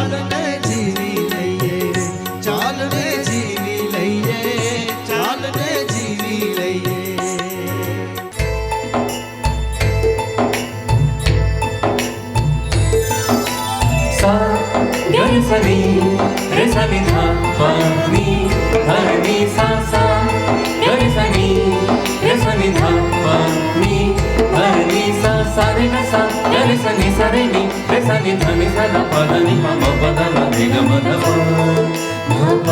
ચાલ ને જીવી લઈએ, ચાલ ને જીવી લઈએ, ચાલ ને જીવી લઈએ. ગરી સની રે સની ધા પની ધની સા સા ગરી સની રે સની ધા પની ધની સા સા રે ગ સા ગરી સની સા રે ની રે સની ધની સા ધ પ ધ ની પ મ પ ધ મ રે ગ મ ધ પ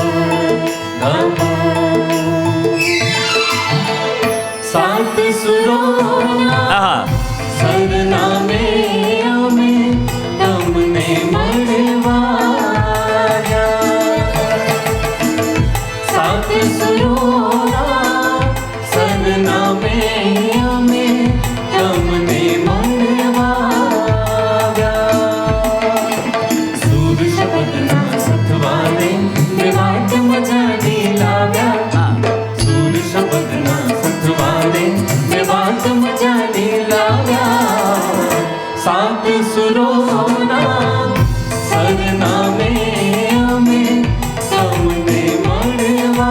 ધ પ સાત સુરોના સરનામે અમે તમને મળવાયા. સાત સુરોના સરનામે અમે તમને મળવાયા. સૂર શબ્દના સથવારે મેં વાત મજાની લાવ્યા. સૂર શબ્દના સથવારે મેં વાત મજાની લાવ્યા. સાત સુરોના સરનામે અમે તમને મળવાયા.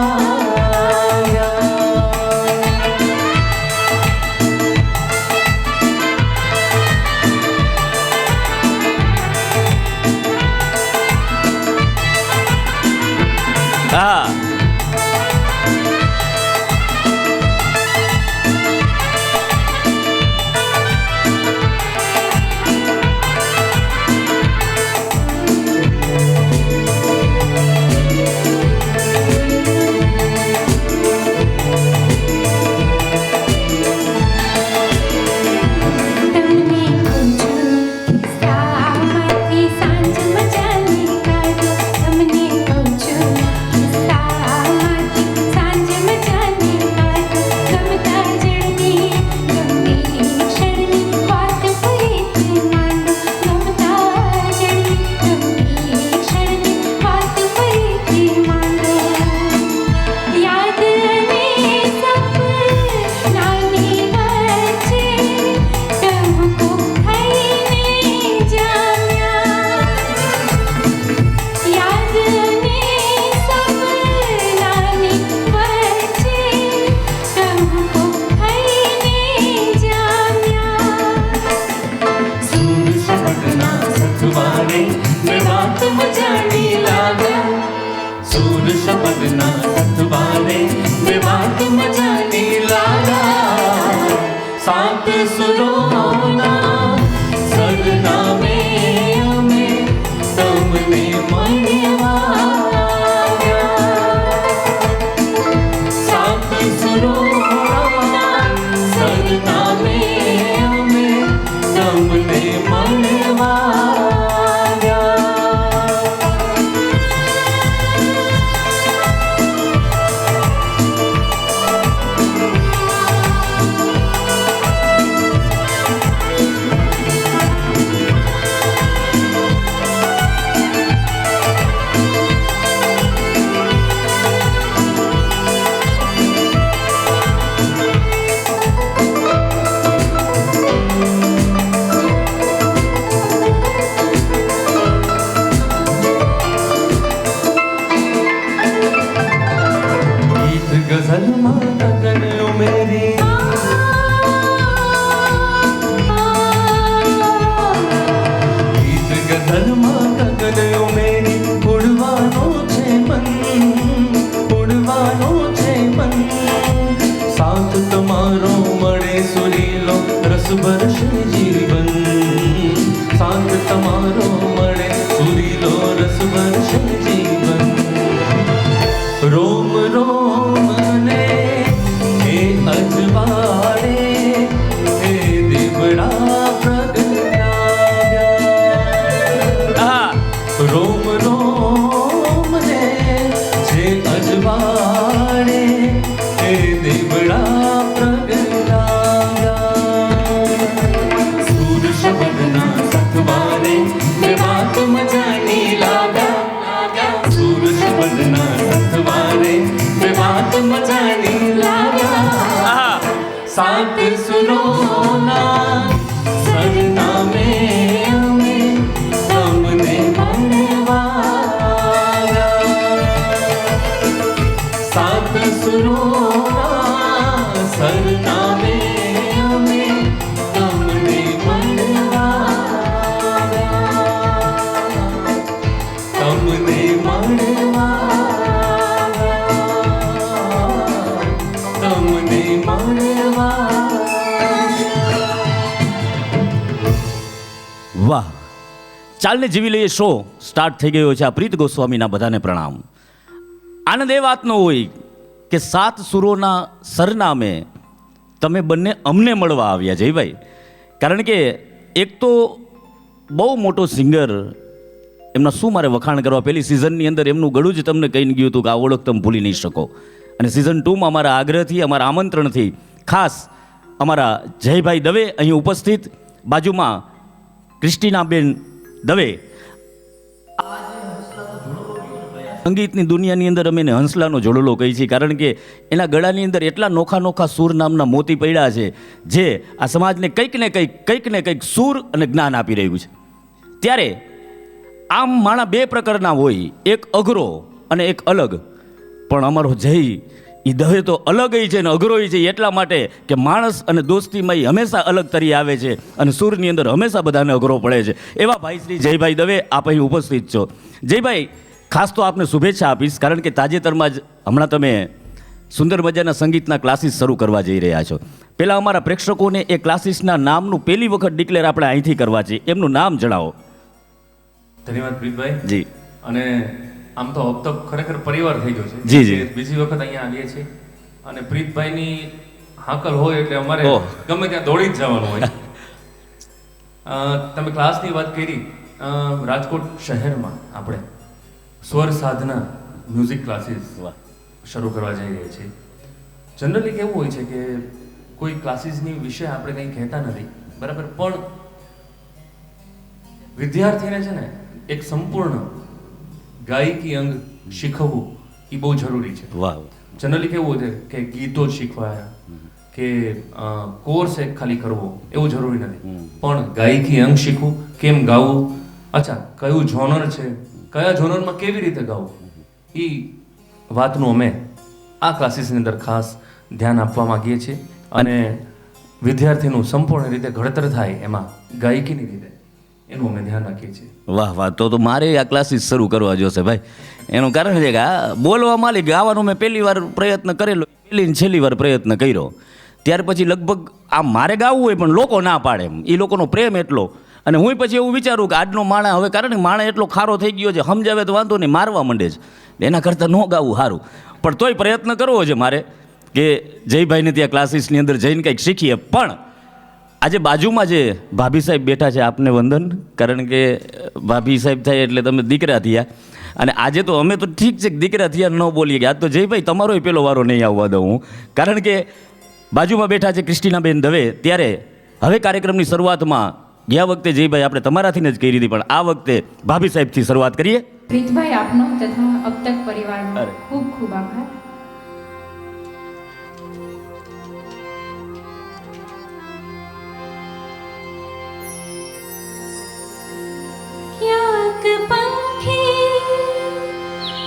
હા સૂર શબ્દના સથવારે મેં વાત મજાની લાવ્યા. સાત સુરોના સરનામે અમે તમને મળવાયા. સાત સુરોના સરનામે અમે તમને મળવાયા. गजल माता गलो मेरी गीत गजल माता गलो मेरी उड़वानो छे मन उड़वानो छे मन. साथ તમારો મળે સુરીલો રસ ભરશે જીવન. સાથ તમારો મળે સુરીલો રસ ભરશે જીવન. રોમ રોમ ને હે અજવાળે હે દીવડા પ્રગટાવ્યા. રોમ રોમ ને જે અજવાળે હે દીવડા પ્રગટાવ્યા. સૂર શબ્દના સથવારે મેં વાત મજાની લાવ્યા. સૂર શબ્દના સથવારે મેં વાત મજાની લાવ્યા. સાત સુરોના સરનામે અમે તમને મળવા. સરનામે અમે તમને મળવા તમને મળવા તમને મળવા. વાહ, ચાલને જીવી લઈએ શો સ્ટાર્ટ થઈ ગયો છે. આ પ્રીત ગોસ્વામીના બધાને પ્રણામ. આનંદ એ વાતનો હોય કે 7 સુરોના સરનામે તમે બંને અમને મળવા આવ્યા જયભાઈ. કારણ કે એક તો બહુ મોટો સિંગર, એમના શું મારે વખાણ કરવા. પહેલી સિઝનની અંદર એમનું ગળું જ તમને કહીને ગયું હતું કે આ ઓળખ તમે ભૂલી નહીં શકો. અને સિઝન 2માં અમારા આગ્રહથી, અમારા આમંત્રણથી ખાસ અમારા જયભાઈ દવે અહીં ઉપસ્થિત, બાજુમાં ક્રિસ્ટીનાબેન દવે. સંગીતની દુનિયાની અંદર અમે એને હંસલાનો જોડલો કહી છીએ, કારણ કે એના ગળાની અંદર એટલા નોખા નોખા સૂર નામના મોતી પડ્યા છે જે આ સમાજને કંઈક ને કંઈક સૂર અને જ્ઞાન આપી રહ્યું છે. ત્યારે આમ માણા બે પ્રકારના હોય, એક અઘરો અને એક અલગ. પણ અમારો જય એ દવે તો અલગ છે ને અઘરો છે, એટલા માટે કે માણસ અને દોસ્તીમાં એ હંમેશા અલગ તરી આવે છે અને સૂરની અંદર હંમેશા બધાને અઘરો પડે છે. એવા ભાઈ શ્રી જયભાઈ દવે આપ અહીં ઉપસ્થિત છો. જયભાઈ, ખાસ તો આપને શુભેચ્છા આપીશ, કારણ કે તાજેતરમાં જ હમણાં તમે સુંદર મજાના સંગીતના ક્લાસીસ શરૂ કરવા જઈ રહ્યા છો. પહેલાં અમારા પ્રેક્ષકોને એ ક્લાસીસના નામનું પહેલી વખત ડિક્લેર આપણે અહીંથી કરવા છે, એમનું નામ જણાવો. ધન્યવાદ પ્રીતભાઈ. જી. અને આમ તો હપ્તો ખરેખર પરિવાર થઈ ગયો છે. જી, જી. બીજી વખત અહીંયા આવીએ છીએ અને પ્રીતભાઈની હાકલ હોય એટલે અમારે ઓહ. ગમે ત્યાં દોડી જ જવાનું હોય. તમે ક્લાસની વાત કરી. રાજકોટ શહેરમાં આપણે સ્વર સાધના મ્યુઝિક ક્લાસીસ વાહ. શરૂ કરવા જઈ રહ્યા છીએ. જનરલી કેવું હોય છે કે કોઈ ક્લાસીસની વિશે આપણે કંઈ કહેતા નથી, બરાબર, પણ વિદ્યાર્થીને છે ને એક સંપૂર્ણ ગાયકી અંગ શીખવવું એ બહુ જરૂરી છે. વાહ. જનરલી કેવું છે કે ગીતો જ શીખવાયા કે કોર્સ એક ખાલી કરવો એવું જરૂરી નથી, પણ ગાયકી અંગ શીખવું, કેમ ગાવું, અચ્છા કયું જોનર છે, કયા જોનરમાં કેવી રીતે ગાવું, એ વાતનું અમે આ ક્લાસીસની અંદર ખાસ ધ્યાન આપવા માંગીએ છીએ. અને વિદ્યાર્થીનું સંપૂર્ણ રીતે ઘડતર થાય એમાં ગાયકીની રીતે એનું અમે ધ્યાન રાખીએ છીએ. વાહ વાહ, તો મારે આ ક્લાસીસ શરૂ કરવા જોશે ભાઈ. એનું કારણ છે કે આ બોલવા માલિક ગાવાનું મેં પહેલી વાર પ્રયત્ન કરેલો, પહેલી ને છેલ્લી વાર પ્રયત્ન કર્યો. ત્યાર પછી લગભગ આ મારે ગાવું હોય પણ લોકો ના પાડે, એમ એ લોકોનો પ્રેમ એટલો. અને હું પછી એવું વિચારું કે આજનો માણા હવે, કારણ કે માણા એટલો ખારો થઈ ગયો છે, સમજાવે તો વાંધો નહીં, મારવા માંડે છે, એના કરતાં ન ગાવું સારું. પણ તોય પ્રયત્ન કરવો છે મારે કે જયભાઈને ત્યાં ક્લાસીસની અંદર જઈને કંઈક શીખીએ. પણ આજે બાજુમાં જે ભાભી સાહેબ બેઠા છે, આપને વંદન, કારણ કે ભાભી સાહેબ થાય એટલે તમે દીકરા થયા. અને આજે તો અમે તો ઠીક છે દીકરા થયા ન બોલીએ કે આજ તો જયભાઈ તમારો પહેલો વારો નહીં આવવા દઉં હું, કારણ કે બાજુમાં બેઠા છે ક્રિસ્ટીનાબેન દવે. ત્યારે હવે કાર્યક્રમની શરૂઆતમાં ગયા વખતે જયભાઈ આપણે તમારાથી જ કરી હતી, પણ આ વખતે ભાભી સાહેબથી શરૂઆત કરીએ. પ્રીતભાઈ આપનો તથા અબતક પરિવારનો અરે. ખૂબ ખૂબ આભાર. ક્યાંક પંખી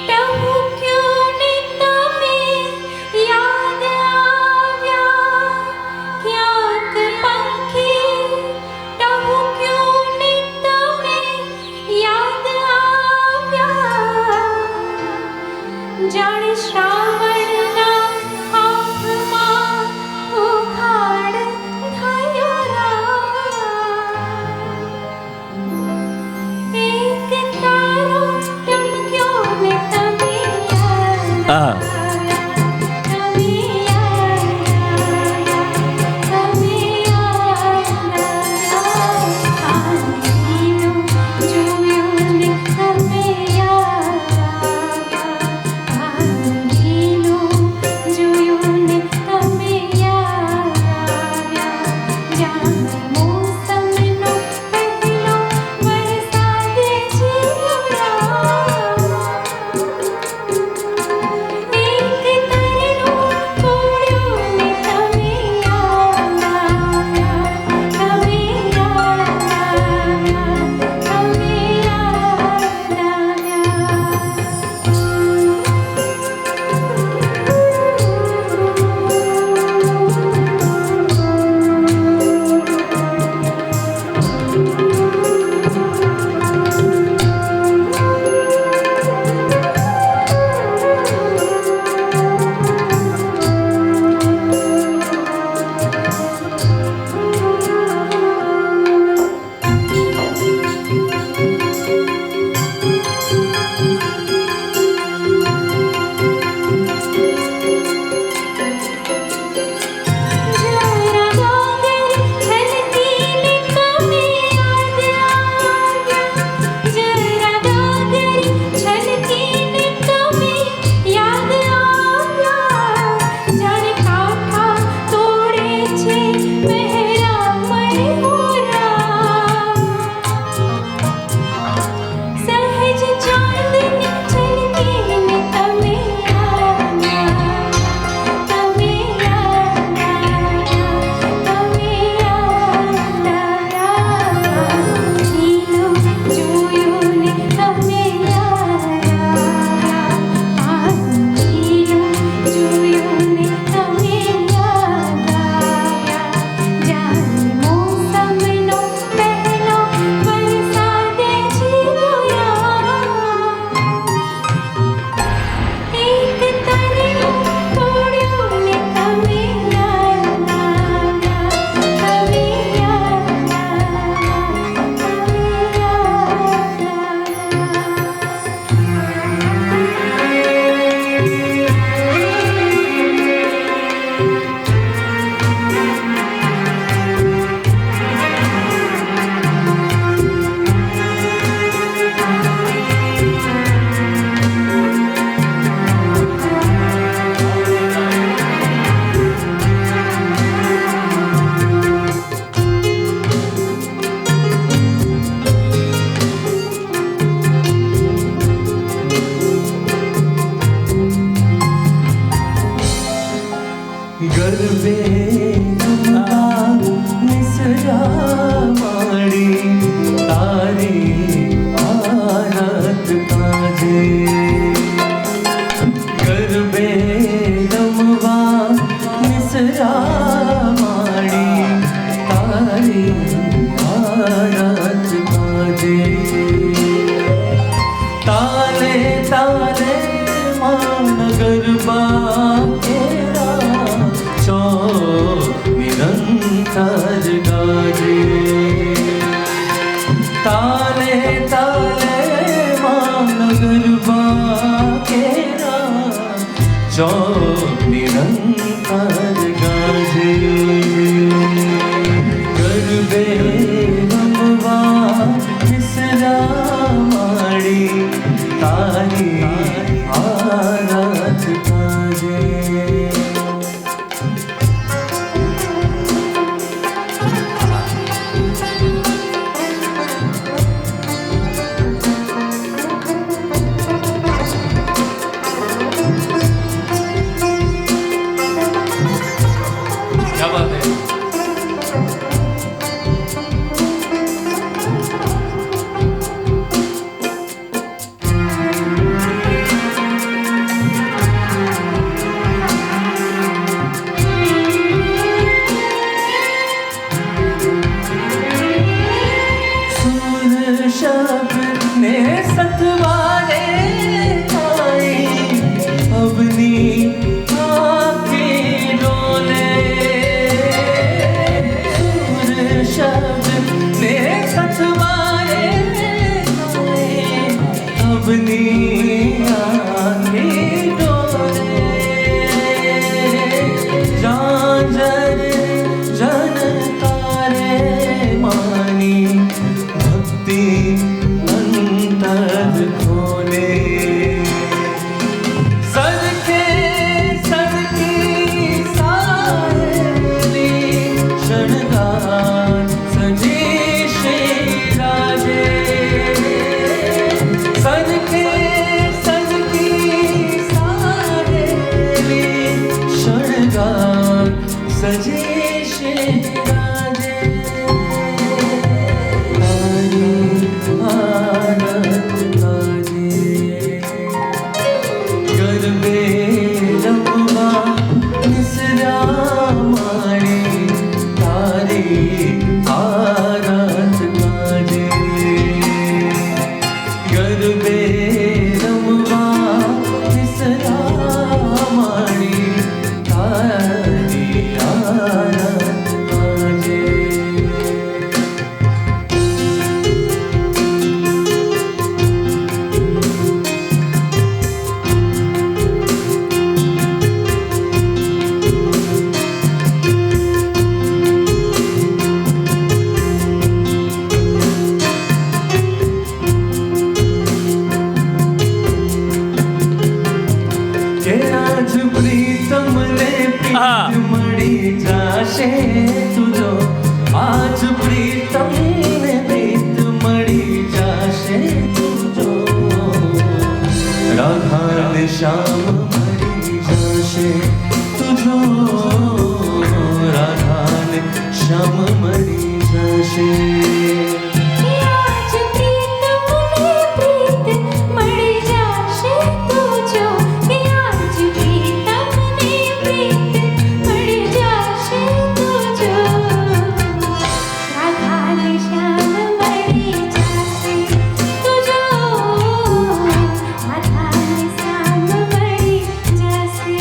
ટહુક્યું ને તમે યાદ આવ્યા, ક્યાંક પંખી ટહુક્યું ને તમે યાદ આવ્યા, જાણે શ્રાવ ताज गाजे ताले ताले मान गरबा केरा चौक निरंतर गाजे गरबे रमवा मिसरा माड़ी तारी आराध गाजे क्या बात है सुर शब्द ने सतवारे आई अवनी आंखें डोले सुर शब्द ने सतवारे आई अवनी आंखें डोले जांजर जन तारे मानी भक्ति अंतर खोले सदके सदकी साहेली शणगार सजे श्री राजे सदके सदकी साहेली शणगार सजे श्री राजे गरबे रमवा मिसरा माड़ी तारी आराध गाजे गरबे रमवा मिसरा माड़ी तारी आराध गाजे કે આજ પ્રીતમ ને પ્રીત મળી જાશે તુજો આજ પ્રીતમ ને પ્રીત મળી જાશે તુજો રાધા ને શ્યામ મળી જાશે તુજો રાધા ને શ્યામ મળી જાશે आज प्रीतम ने प्रीत मળી જાશે તુજો કે आज प्रीतम ने प्रीत मળી જાશે તુજો રાધા ને શ્યામ મળી જાશે તુજો રાધા ને શ્યામ મળી જાશે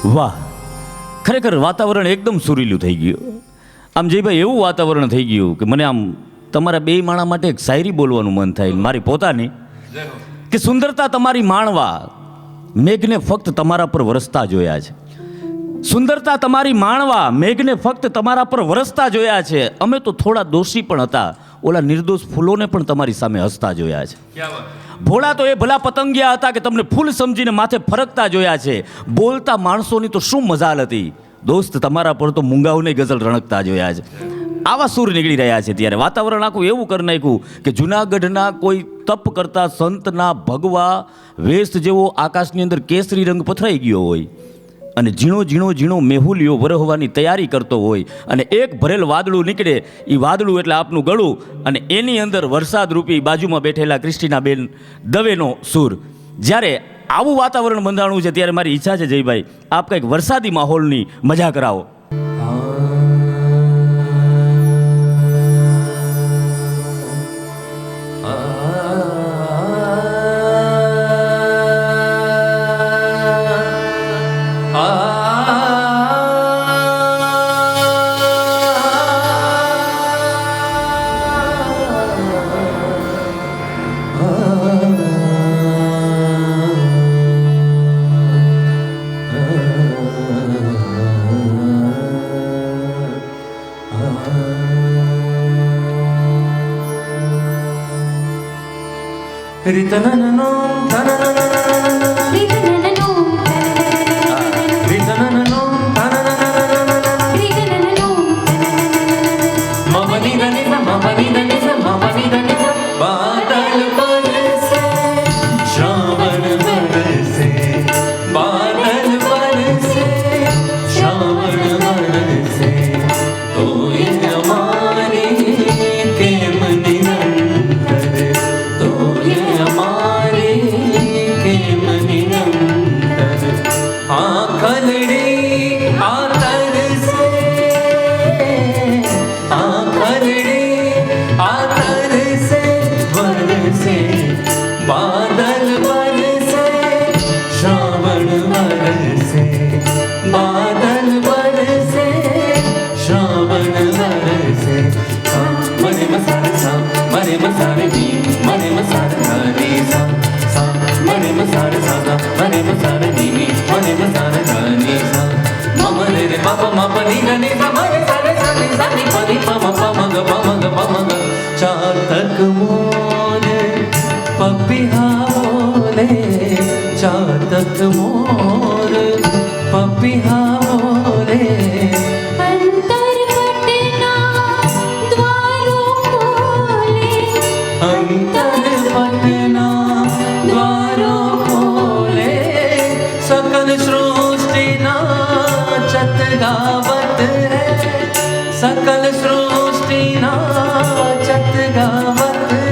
વાહ, ખરેખર વાતાવરણ એકદમ સુરીલું થઈ ગયું. આમ જયભાઈ એવું વાતાવરણ થઈ ગયું કે મને આમ તમારા બે માણા માટે એક શાયરી બોલવાનું મન થાય, મારી પોતાની, કે સુંદરતા તમારી માણવા મેઘને ફક્ત તમારા પર વરસતા જોયા છે. સુંદરતા તમારી માણવા મેઘને ફક્ત તમારા પર વરસતા જોયા છે. અમે તો થોડા દોષી પણ હતા, ઓલા નિર્દોષ ફૂલોને પણ તમારી સામે હસતા જોયા છે. ભોળા તો એ ભલા પતંગિયા હતા કે તમને ફૂલ સમજીને માથે ફરકતા જોયા છે. બોલતા માણસોની તો શું મજાલ હતી દોસ્ત, તમારા પર તો મૂંગાઓને ગઝલ રણકતા જોયા છે. આવા સૂર નીકળી રહ્યા છે. ત્યારે વાતાવરણ આખું એવું કરી નાખ્યું કે જુનાગઢના કોઈ તપ કરતા સંતના ભગવા વેશ જેવો આકાશની અંદર કેસરી રંગ પથરાઈ ગયો હોય અને ઝીણો ઝીણો ઝીણો મેહુલિયો વરહવાની તૈયારી કરતો હોય અને એક ભરેલ વાદળું નીકળે, એ વાદળું એટલે આપનું ગળું, અને એની અંદર વરસાદ રૂપી બાજુમાં બેઠેલા ક્રિસ્ટીનાબેન દવેનો સૂર. જ્યારે આવું વાતાવરણ બંધાણું છે ત્યારે મારી ઈચ્છા છે જયભાઈ આપ કંઈક વરસાદી માહોલની મજા કરાવો. चातक मोर पपिहा बोले, चातक मोर पपिहा बोले, अंतर पटना द्वारों खोले, अंतर पटना द्वारों खोले, सकल सृष्टि नाचत गावत है, सकल सृष्टि नाचत गावत है.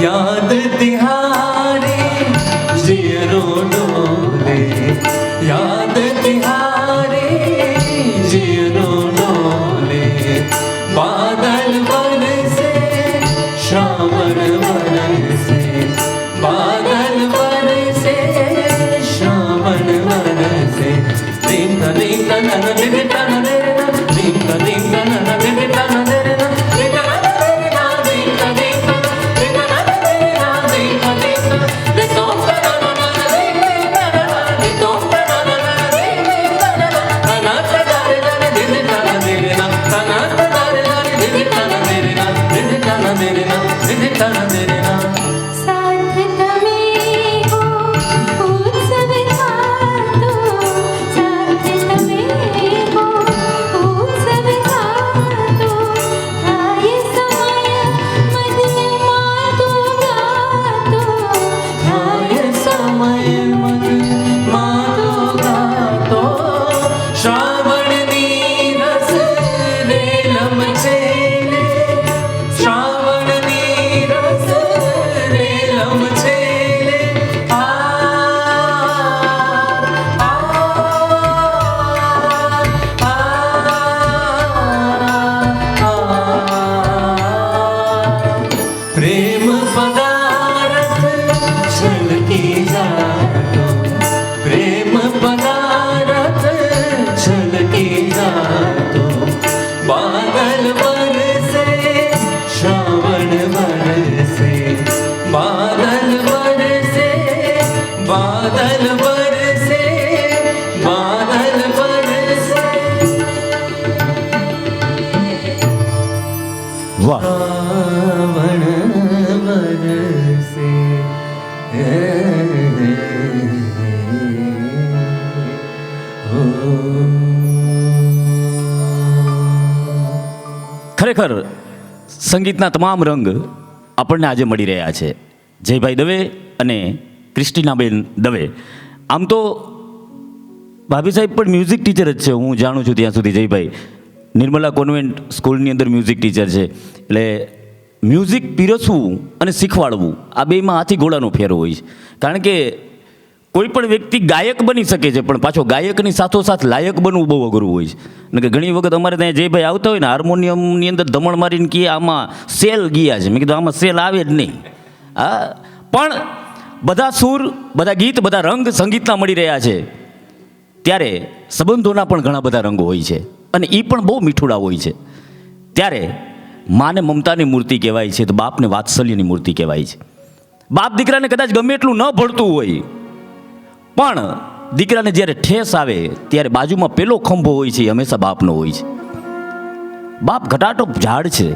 याद तिहारी जियरो डोले, याद तिहारी जियरो डोले, बादल बरसे श्रावण बरसे, बादल बरसे श्रावण बरसे. दीम दीम दन दिल तन देना, दीम दीम दन दिल तन देना, साथ तमें हो उत्सव खातो, साथ तमें हो उत्सव खातो, थाय समय मदन मातो गातो, थाय समय मदन मातो गातो, श्रावणनी रस रेलम छेले, श्रावणनी रस प्रेम पदारथ छलकी जातो, प्रेम पदारथ छलकी जातो, बादल बरसे श्रावण बरसे, बादल बरसे, बादल बरसे, बादल बरसे, વાહ श्रावण बरसे। ખરેખર સંગીતના તમામ રંગ આપણને આજે મળી રહ્યા છે. જયભાઈ દવે અને ક્રિસ્ટીનાબેન દવે. આમ તો ભાભી સાહેબ પણ મ્યુઝિક ટીચર જ છે, હું જાણું છું ત્યાં સુધી. જયભાઈ નિર્મલા કોન્વેન્ટ સ્કૂલની અંદર મ્યુઝિક ટીચર છે. એટલે મ્યુઝિક પીરસવું અને શીખવાડવું આ બેમાં હાથી ઘોડાનો ફેરો હોય છે. કારણ કે કોઈ પણ વ્યક્તિ ગાયક બની શકે છે, પણ પાછો ગાયકની સાથોસાથ લાયક બનવું બહુ અઘરું હોય છે. અને કે ઘણી વખત અમારે ત્યાં જે ભાઈ આવતા હોય ને, હાર્મોનિયમની અંદર ધમણ મારીને કહે આમાં સેલ ગયા છે. મેં કીધું આમાં સેલ આવે જ નહીં. હા, પણ બધા સૂર, બધા ગીત, બધા રંગ સંગીતના મળી રહ્યા છે ત્યારે સંબંધોના પણ ઘણા બધા રંગો હોય છે અને એ પણ બહુ મીઠુડા હોય છે. ત્યારે માને મમતાની મૂર્તિ કહેવાય છે તો બાપને વાત્સલ્યની મૂર્તિ કહેવાય છે. બાપ દીકરાને કદાચ ગમે એટલું ન ભળતું હોય, પણ દીકરાને જ્યારે ઠેસ આવે ત્યારે બાજુમાં પેલો ખંભો હોય છે એ હંમેશા બાપનો હોય છે. બાપ ઘટાટો ઝાડ છે,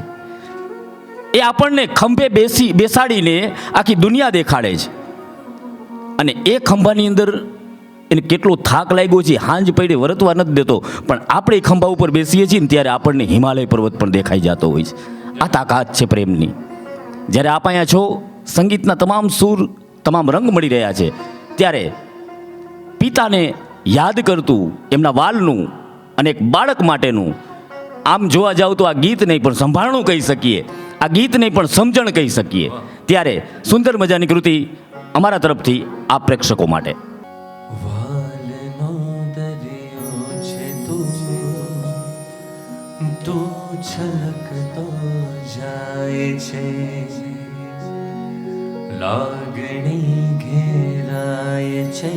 એ આપણને ખંભે બેસાડીને આખી દુનિયા દેખાડે છે. અને એ ખંભાની અંદર એને કેટલો થાક લાગ્યો છે, હાંજ પડી વરતવા નથી દેતો, પણ આપણે એ ખંભા ઉપર બેસીએ છીએ ને ત્યારે આપણને હિમાલય પર્વત પણ દેખાઈ જતો હોય છે. આ તાકાત છે પ્રેમની. જ્યારે આપ અહીંયા છો, સંગીતના તમામ સૂર, તમામ રંગ મળી રહ્યા છે, ત્યારે પિતાને યાદ કરતું એમના વાલનું અને એક બાળક માટેનું, આમ જોવા જાવ તો આ ગીત નહીં પણ સંભાળણું કહી શકીએ, આ ગીત નહીં પણ સમજણ કહી શકીએ. ત્યારે સુંદર મજાની કૃતિ અમારા તરફથી આ પ્રેક્ષકો માટે. વાલનો દરિયો છે તું છલકતો જાય છે, લાગણી ઘેરાય છે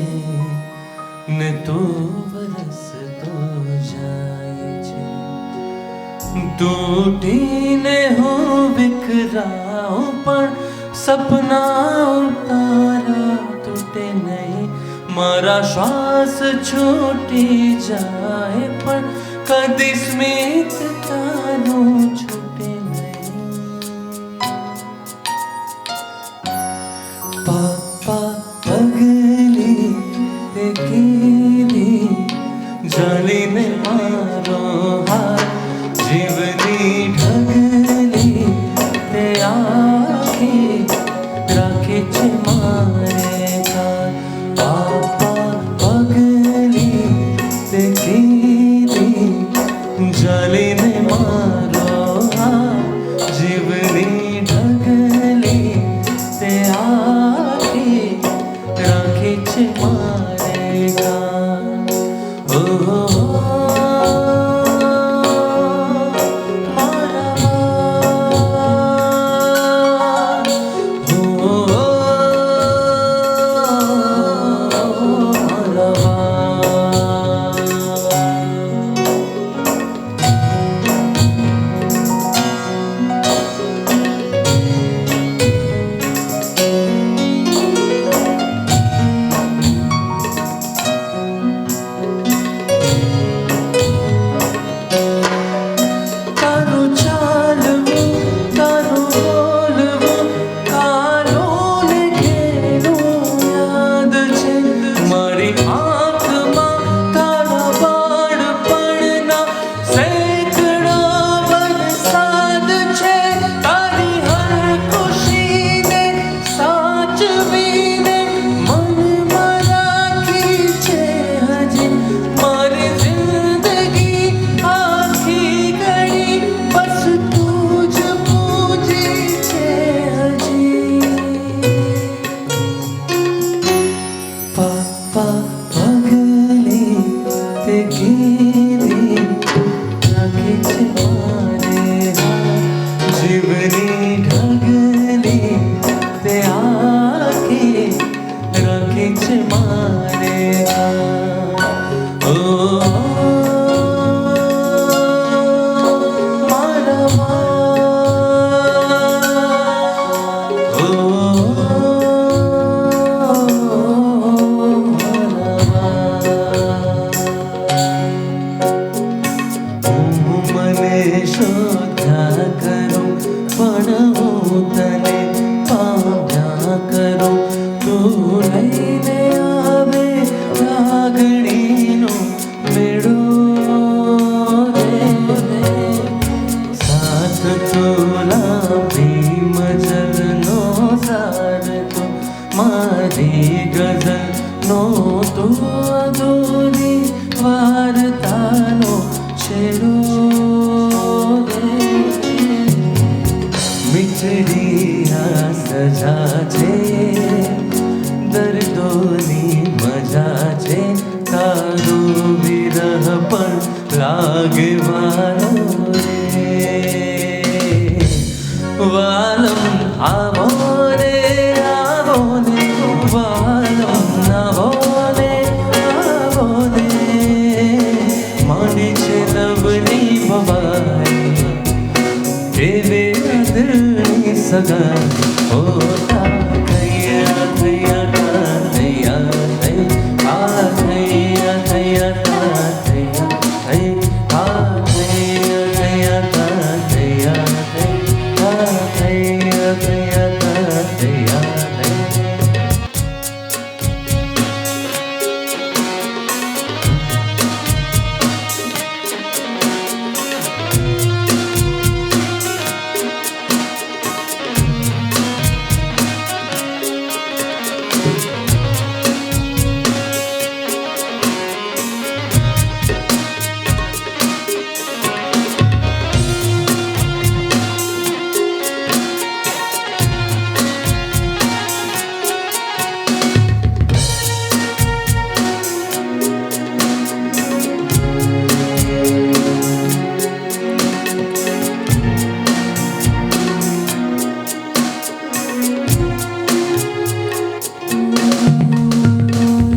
ને તું વરસતો જાય છે. તૂટીને હું વિખરાઉં પણ સપના તારા તૂટે નહીં, મારા શ્વાસ છૂટી જાય પણ કદી સ્મિત તારું છૂટે નહીં. પાપા પગલી તે કીધી જાલીને મારો હાથ, જીવની ઢગલી તે આખી રાખે છે મારે ઘર. પાપા પગલી તે કીધી જાલીને મારો મારી ગઝલનો તો અધૂરી વાર્તાનો છેડો રે. મીઠડી આ સજા છે, દર્દોની મજા છે, તારો વિરહ પણ લાગે વાલો રે. વાલમ આવો રે આવો ને, વાલમ આવો ને આવો ને, માંડી છે લવની ભવાઈ, કેવે દિલની સગાઈ. હોતા થયા થયા થયા થઈ, આ થયા થયા થયા થઈ, આ થયા થયા થયા થઈ, આ થયા થયા થયા થઈ.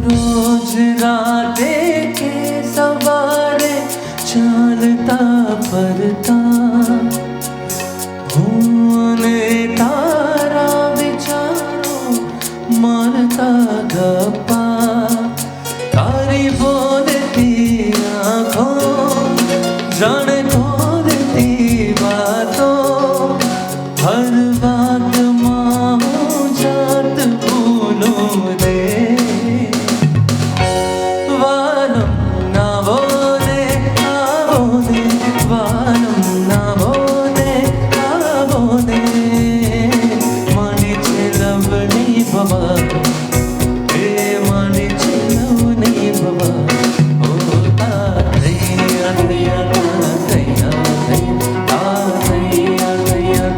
રોજ રાતે કે સવારે ચાલતા ફરતા હું અને તારા વિચારો મારતા ગપ્પા. તારી બોલતી આંખો જાણે બોલતી વાતો, હર વાતમાં હું જાત ભૂલું રે. વાલમ નાવો ને આવો ને, વાલમ નાવો ને આવો ને, માંડી છે લવની ભવાઈ, એ માંડી છે લવની ભવાઈ. હોતા થયા થયા થયા થઈ, આ થયા થયા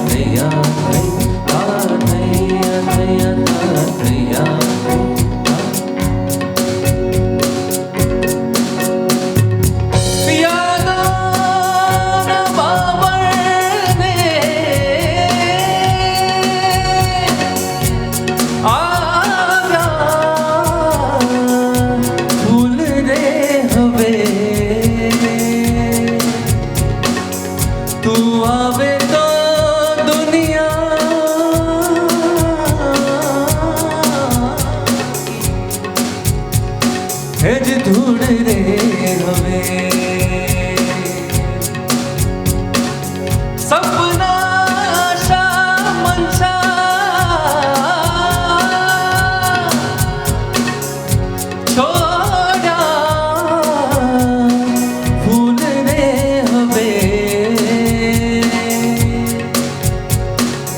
થયા થઈ, આ થયા થયા થયા થઈ. યાદોના બાવળને આવ્યા ભૂલ રે હવે, તું આવે તો દુનિયા હેજ ધૂળ રે હવે. સપના શા મનસા છોડ્યા ફૂલ રે હવે,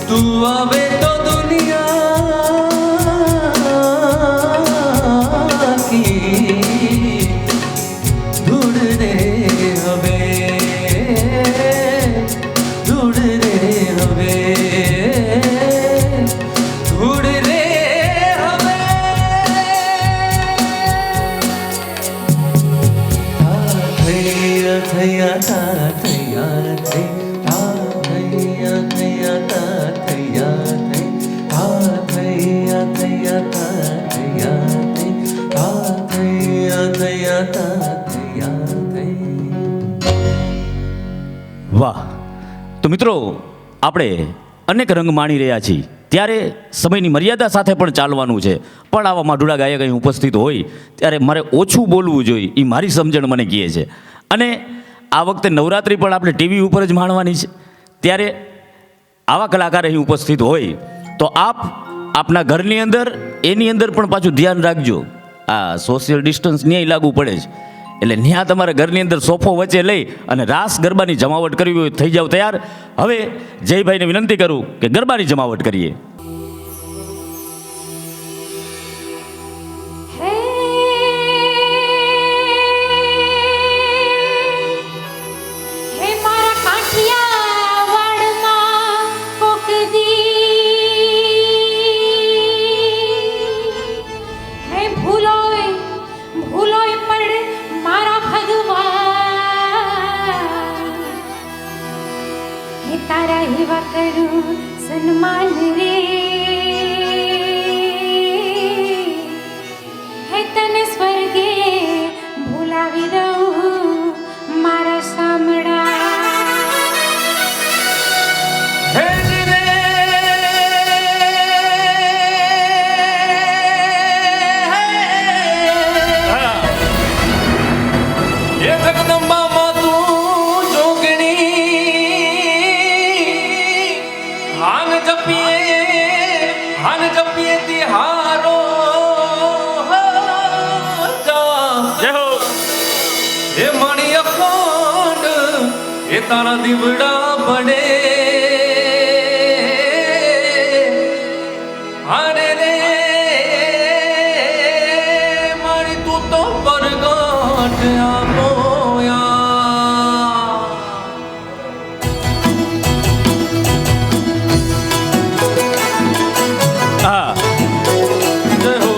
તું આવે તો દુનિયા કી ધૂળ રે હવે, ધૂળ રે હવે, ધૂળ રે હવે. થયા થયા થયા થઈ, આ થયા થયા થયા થઈ, આ થયા થયા થયા થઈ, આ થયા થયા થયા થઈ. વાહ. તો મિત્રો, આપણે અનેક રંગ માણી રહ્યા છીએ, ત્યારે સમયની મર્યાદા સાથે પણ ચાલવાનું છે. પણ આવા માઢુડા ગાયક અહીં ઉપસ્થિત હોય ત્યારે મારે ઓછું બોલવું જોઈએ, એ મારી સમજણ મને કહે છે. અને આ વખતે નવરાત્રિ પણ આપણે ટીવી ઉપર જ માણવાની છે, ત્યારે આવા કલાકાર અહીં ઉપસ્થિત હોય તો આપ આપના ઘરની અંદર એની અંદર પણ પાછું ધ્યાન રાખજો. આ સોશિયલ ડિસ્ટન્સ ન્યાય લાગુ પડે છે, એટલે ત્યાં તમારે ઘરની અંદર સોફો વચ્ચે લઈ અને રાસ ગરબાની જમાવટ કરવી હોય થઈ જાવ તૈયાર. હવે જયભાઈને વિનંતી કરું કે ગરબાની જમાવટ કરીએ. જપીએ તિહારો જય હો એ મણી અખંડ એ તારા દીવડા પડે હારે રે મારી તું તો પરગટ આપોયા હા જય હો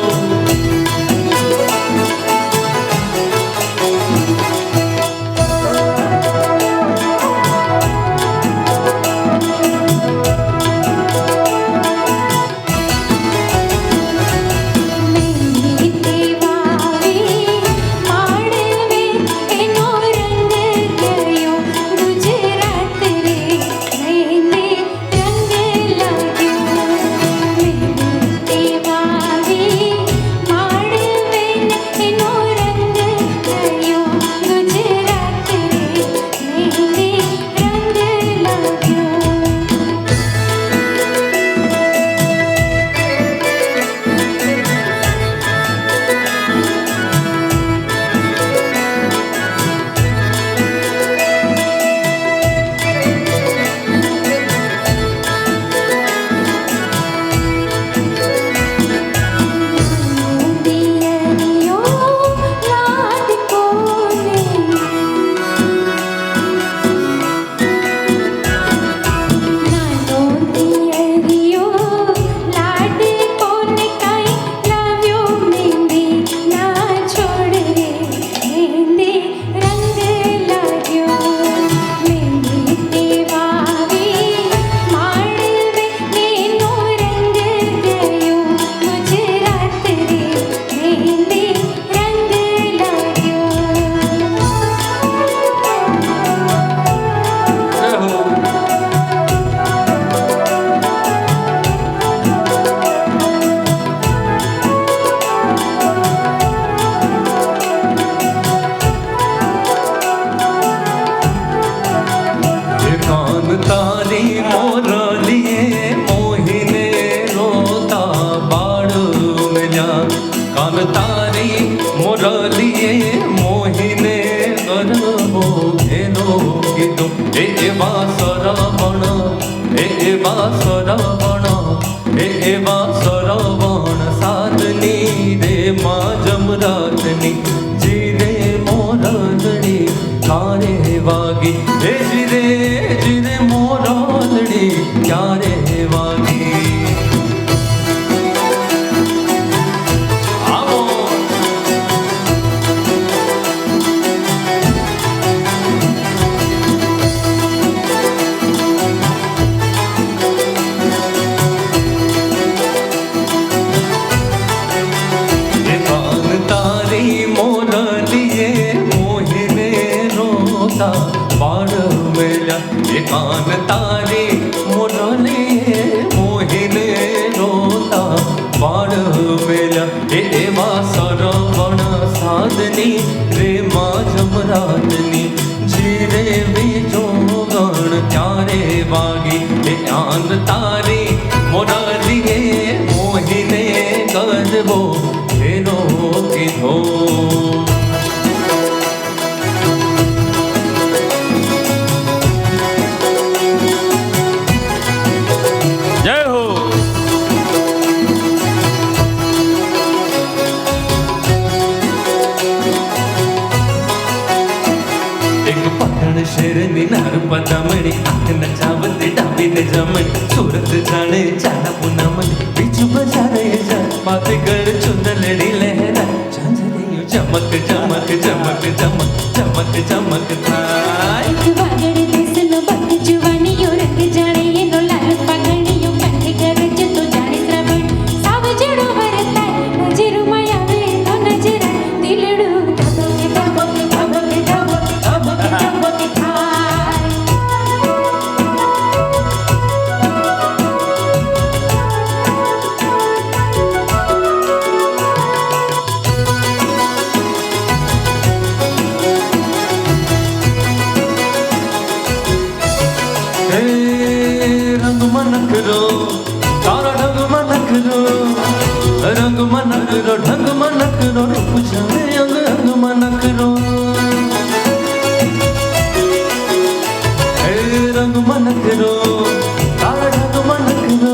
એવા સરવણ સાધની રે માં જમરાતની જીરે મોરલડી કારે વાગી હે જીરે મોરલડી ક્યારે વાગી આવો કાન તારી મોરલે મોહિને રોતા બાળ વેલા એવા સરવણ સાધની રે માં જમરાતની જીરે બીજો ગણ ક્યારે વાગી એ આન તારી મોરલીએ મોહિને ગરબો એનો કીધો શેરની નર્મદા મળી આંખ નચાવતી ડાબીને જમણી સુરત જાણે ચાલા પૂનમની બીજું બજારે જાય માથે ગળ ચુંદલડી લહેરા ઝાંઝરિયું ચમક ચમક ચમક ચમક ચમક ચમક થાય વાદળ દેશનો ભક્ત જુવાનીઓ રંગ જાણે એનો લાલ પાઘડીઓ કંઠે ગરજ તો જાણે શ્રવણ સાવજડો વરતાય નજરોમાં આવે તો નજરા દિલડું ધબકે ધબકે ધબકે ધબકે ધબકે ધબકે થાય નખરો રંગમાં નખરો ઢંગમાં નખરો રૂપ જાણે અંગ અંગમાં નખરો હે રંગમાં નખરો તારા ઢંગમાં નખરો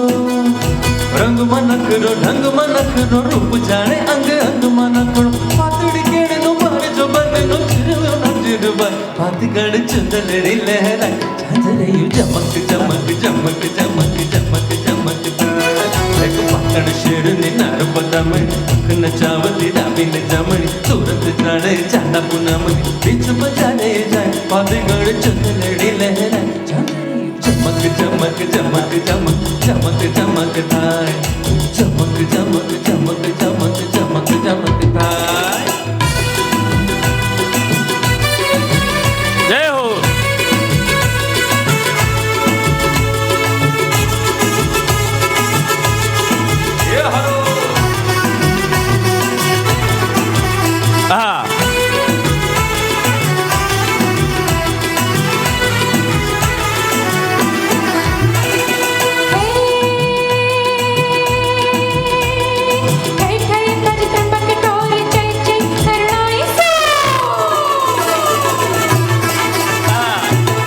રંગમાં નખરો ઢંગમાં નખરો રૂપ જાણે અંગ અંગમાં નખરો પાતળી કેળનો બાર જો બંનેનો ચિરવો નજરબાઈ પાતગળ ચંદનડી લહેરાય ચાંદરેયું ચમક ચમક ચમક ચમક ચમક ચમક એક પાટણ શેરની નર્મદામણી નચાવતી ડાબીને જમણી સુરત જાણે ચાંદા પૂનમની બીચ બજારે જાય પાતગળ ચંદનડી લહેરાય ચાંદરેયું ચમક ચમક ચમક ચમક ચમક ચમક થાય ચમક ચમક ચમક ચમક ચમક ચમક થાય જય હો એ હરો હા ठई ठई बज त्र्यंबक टोर जय जय शरणाई सो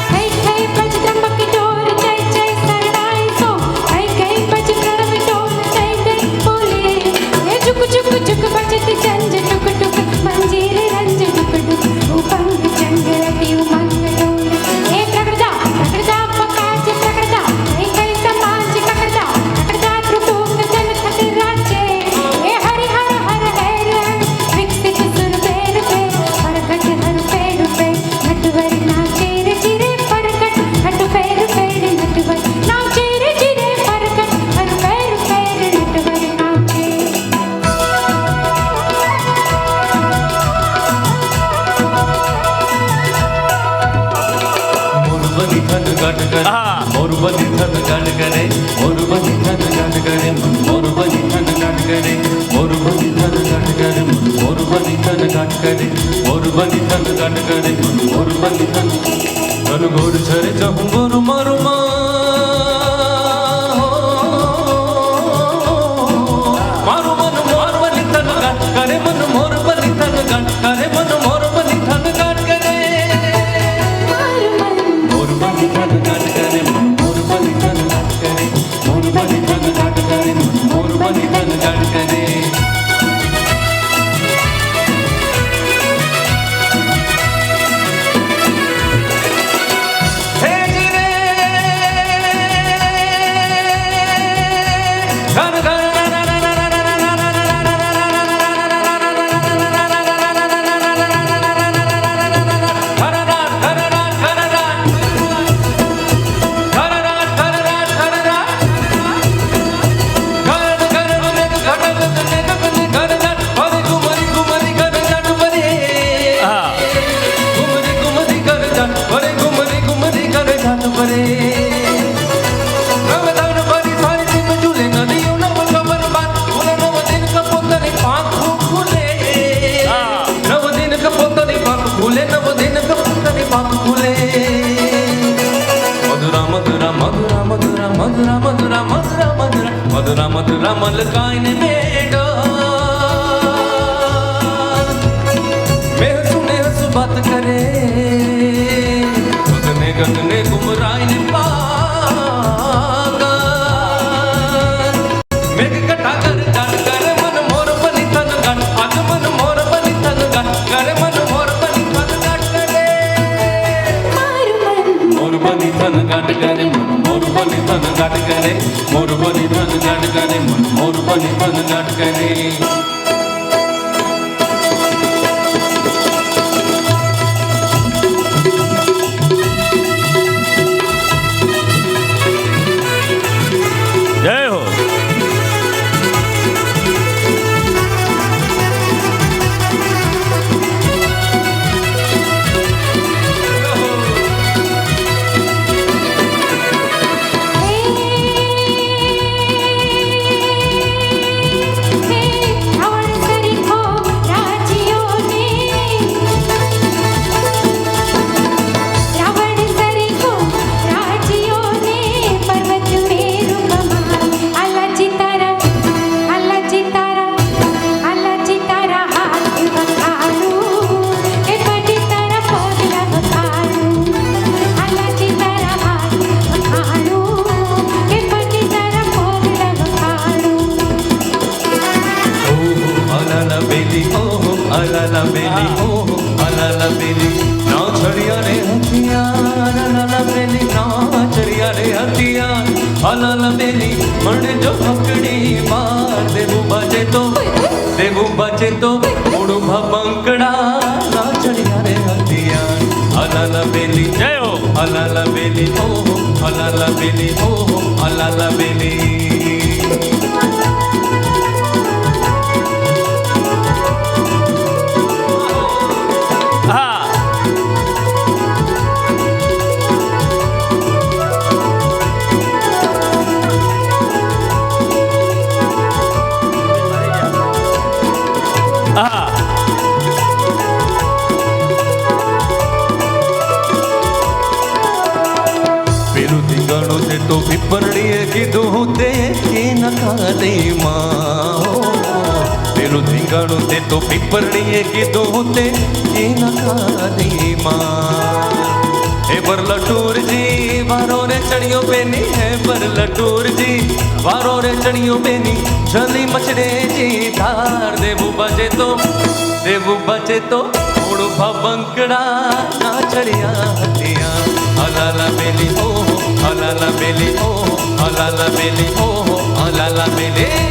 ठई ठई बज त्र्यंबक टोर जय जय शरणाई सो ठई ठई बज प्रणव टोर जय जय बोले ये झुक झुक झुक बजती जंज टुक टुक मंजीर रंज टुक टुक उपंग चंगलती उमंग डोल ए प्रगटा पकाज प्रगटा ठई ठई समाज प्रगटा त्रिभुवन जन खट राज्य ए हरि हर हर हैर विकसित सुर पैर पे परकट हर पैर पे नटवर नाचे रे चिरे परकट हट पैर पैर नटवर नाचे रे चिरे परकट हर पैर पैर नटवर नाचे મોરબની થન ગાટ કરે હા. મોરબની થન ગાટ કરે મોરબની થન ગાટ કરે મોરબની થન ગાટ કરે મોરબની થન ગાટ કરે મોરબની થન ગાટ કરે મોરબની થન ગાટ કરે મોરબની થન ધન ગોર છરે જહું ગોર મારો મારું મન મોરબની થન ગાટ કરે મન મોરબની થન ગાટ કરે મન મોરબની થન ગાટ કરે મોરબની થન ગાટ કરે મોરબની થન ગાટ કરે મોરબની થન ગાટ કરે મોરબની થન ગાટ કરે હે જીરે ઘર ઘર મધુરા મધુરા મલકાઈને મેડો મેં સુને હસુ બાત કરે ગગને ગગને ગુમરાઈને પાગલ મેઘ કટા કર ગાટ કરે મન મોર બની થન ગાટ આજ મન મોર બની થન ગાટ કરે મન મોર બની થન ગાટ કરે મોર બની થન ગાટ કરે મન મોર બની થન ગાટ કરે મોર બની થન ગાટ કરે મન મોર બની થન ગાટ કરે જય હો हे અલાલા બેલી ઓ અલાલા બેલી નાચડિયા રે હથિયાર અલાલા બેલી નાચડિયા રે હથિયાર અલાલા બેલી મને જો પકડી માર દેવું બચે તો મોડું ભબંકડા નાચડિયા રે હથિયાર અલાલા બેલી જય હો અલાલા બેલી ઓ અલાલા બેલી ઓ અલાલા બેલી પેલું ધીંગાણું તે તો પીપરડીએ કીધું તે કે નકાલીમાં પેલું ધીંગાણું તે તો પીપરડીએ કીધું તે કે નકાલીમાં હે બરલટુરજી વારો રે ચણિયો બેની હે બરલટુરજી વારો રે ચણિયો બેની જલ્દી મચડે જી ધાર દેવું બચે તો થોડું ભબંકડા નાચડિયા હથિયા અલાલા બેલી ઓ અલાલા બેલી ઓ અલાલા બેલી ઓ અલાલા બેલી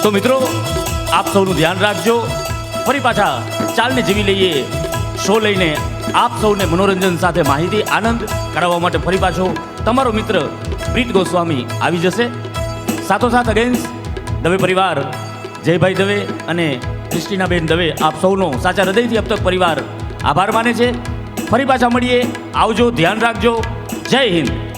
તો મિત્રો આપ સૌનું ધ્યાન રાખજો. ફરી પાછા ચાલને જીવી લઈએ શો લઈને આપ સૌને મનોરંજન સાથે માહિતી આનંદ કરાવવા માટે ફરી પાછો તમારો મિત્ર પ્રીત ગોસ્વામી આવી જશે. સાથોસાથ અગેન્સ દવે પરિવાર જયભાઈ દવે અને ક્રિસ્ટીનાબેન દવે આપ સૌનો સાચા હૃદયથી અબ તક પરિવાર આભાર માને છે. ફરી પાછા મળીએ. આવજો, ધ્યાન રાખજો. જય હિન્દ.